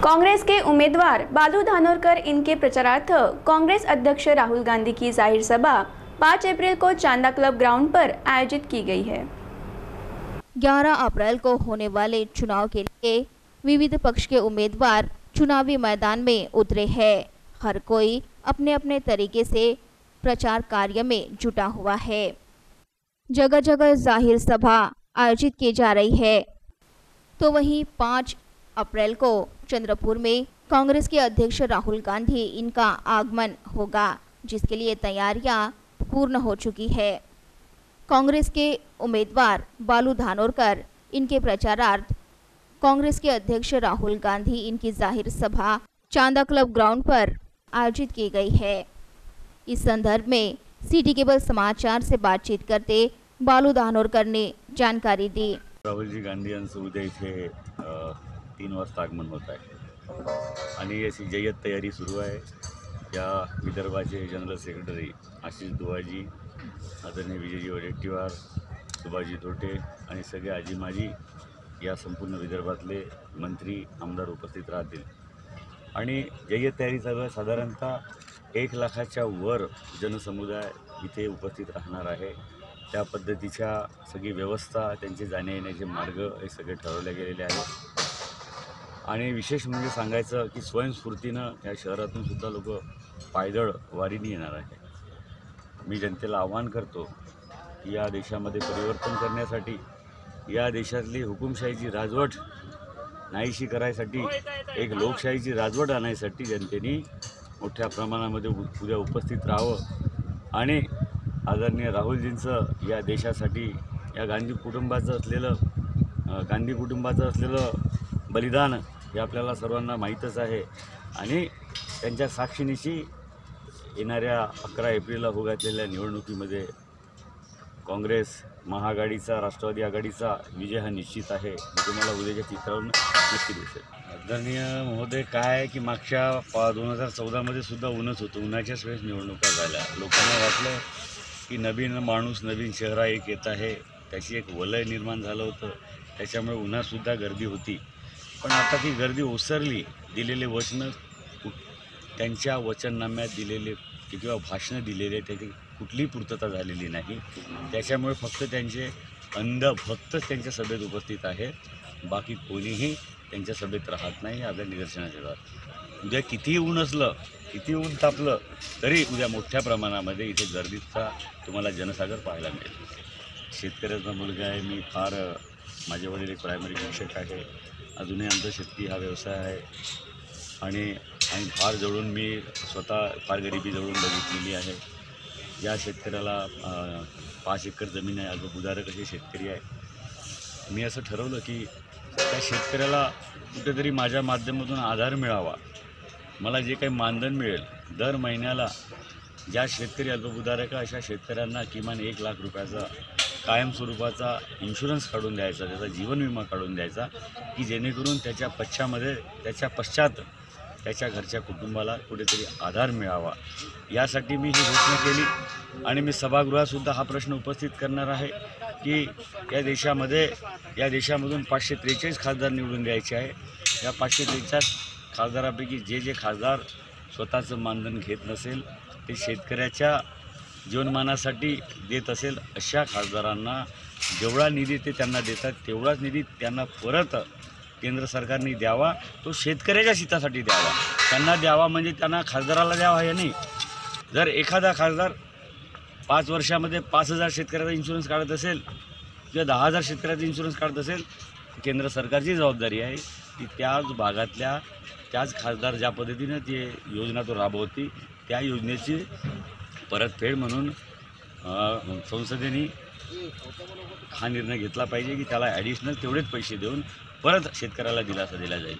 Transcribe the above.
कांग्रेस के उम्मीदवार बालू धानोरकर इनके प्रचारार्थ कांग्रेस अध्यक्ष राहुल गांधी की जाहिर सभा 5 अप्रैल को चांदा क्लब ग्राउंड पर आयोजित की गई है। 11 अप्रैल को होने वाले चुनाव के लिए विविध पक्ष के उम्मीदवार चुनावी मैदान में उतरे हैं। हर कोई अपने अपने तरीके से प्रचार कार्य में जुटा हुआ है। जगह जगह जाहिर सभा आयोजित की जा रही है। तो वहीं 5 अप्रैल को चंद्रपुर में कांग्रेस के अध्यक्ष राहुल गांधी इनका आगमन होगा, जिसके लिए तैयारियां पूर्ण हो चुकी है। कांग्रेस के उम्मीदवार बालू धानोरकर इनके प्रचारार्थ कांग्रेस के अध्यक्ष राहुल गांधी इनकी जाहिर सभा चांदा क्लब ग्राउंड पर आयोजित की गई है। इस संदर्भ में सिटी केबल समाचार से बातचीत करते बालू धानोरकर ने जानकारी दी। राहुल जी गांधी यांचं उद्या इथे 3 वाजता आगमन होत आहे आणि अशी जय्यत तयारी सुरू आहे। या विदर्भाचे जनरल सेक्रेटरी आशिष दुवाजी, आदरणीय विजयजी वडेट्टीवार, सुभाषजी तोटे आणि सगळे आजी माजी या संपूर्ण विदर्भातले मंत्री आमदार उपस्थित राहतील आणि जय्यत तयारी चालू आहे। साधारणतः 1 लाखाच्या वर जनसमुदाय इथे उपस्थित राहणार आहे। त्या पद्धतीच्या सगळी व्यवस्था, त्यांचे जाण्या येण्याचे मार्ग हे सगळे ठरवले गेलेले आहेत आणि विशेष म्हणजे सांगायचं की स्वयंस्फूर्तीनं या शहरातून सुद्धा लोक पायदळ वारीने येणार आहे। मी जनतेला आवाहन करतो की या देशामध्ये परिवर्तन करण्यासाठी, या देशातली हुकुमशाहीची राजवट नाहीशी करायसाठी, एक लोकशाहीची राजवट आणण्यासाठी जनतेने मोठ्या प्रमाणामध्ये उद्या उपस्थित राहावं आणि आदरणीय राहुलजींचं या देशासाठी, या गांधी कुटुंबाचं असलेलं बलिदान हे आपल्याला सर्वांना माहीतच आहे आणि त्यांच्या साक्षीनिशी येणाऱ्या 11 एप्रिलला होऊ घातलेल्या निवडणुकीमध्ये काँग्रेस महाआघाडीचा, राष्ट्रवादी आघाडीचा विजय हा निश्चित आहे। मी तुम्हाला उद्याच्या चित्रावरून नक्की दिसेल। आदरणीय महोदय, काय आहे की मागच्या 2014मध्ये सुद्धा ऊनच होतं, उन्हाच्याच वेळेस निवडणुका झाल्या। लोकांना वाटलं की नवीन माणूस, नवीन चेहरा एक येत आहे, त्याची एक वलय निर्माण झालं होतं, त्याच्यामुळे उन्हातसुद्धा गर्दी होती। पण आता ती गर्दी ओसरली। दिलेले वचनं, त्यांच्या वचननाम्यात दिलेले किंवा भाषणं दिलेले त्याची कुठलीही पूर्तता झालेली नाही। त्याच्यामुळे फक्त त्यांचे भक्तच त्यांच्या सभेत उपस्थित आहे, बाकी कोणीही त्यांच्या सभेत राहत नाही। आपल्या निदर्शनास येतात। उद्या कितीही ऊन असलं, किती ऊन तापलं तरी उद्या मोठ्या प्रमाणामध्ये इथे गर्दीचा तुम्हाला जनसागर पाहायला मिळेल। शेतकऱ्याचा मुलगा आहे मी, माझे वडील एक प्रायमरी शिक्षक आहे, अजूनही आमचा शेती हा व्यवसाय आहे आणि फार जवळून मी स्वतः फार गरिबी जवळून बघितलेली आहे। या शेतकऱ्याला 5 एकर जमीन आहे, अल्पभूधारक असे शेतकरी आहे। मी असं ठरवलं की त्या शेतकऱ्याला कुठेतरी माझ्या माध्यमातून आधार मिळावा, मला जे काही मानधन मिळेल दर महिन्याला, ज्या शेतकरी अल्पभूधारक अशा शेतकऱ्यांना किमान 1 लाख रुपयाचा कायमस्वरूपाचा इन्शुरन्स काढून द्यायचा, त्याचा जीवन विमा काढून द्यायचा की जेणेकरून त्याच्या पश्चात त्याच्या घरच्या कुटुंबाला कुठेतरी आधार मिळावा। यासाठी मी ही घोषणा केली आणि मी सभागृहातसुद्धा हा प्रश्न उपस्थित करणार आहे की या देशामधून 543 खासदार निवडून द्यायचे आहे। या 543 खासदारापैकी जे खासदार स्वतःचं मानधन घेत नसेल, ते शेतकऱ्याच्या जीवनमानासाठी देत असेल, अशा खासदारांना जेवढा निधी ते त्यांना देतात तेवढाच निधी त्यांना परत केंद्र सरकारने द्यावा। तो शेतकऱ्याच्या हितासाठी द्यावा, त्यांना द्यावा, म्हणजे त्यांना खासदाराला द्यावा हे नाही। जर एखादा खासदार 5 वर्षामध्ये 5,000 शेतकऱ्याचा इन्शुरन्स काढत असेल किंवा 10,000 शेतकऱ्याचा इन्शुरन्स काढत असेल, केंद्र सरकारची जबाबदारी आहे की त्याच भागातल्या त्याच खासदार ज्या पद्धतीनं ती योजना तो राबवती त्या योजनेची परतफेड म्हणून संसदेने हा निर्णय घेतला पाहिजे की त्याला ॲडिशनल तेवढेच पैसे देऊन परत शेतकऱ्याला दिलासा दिला जाईल।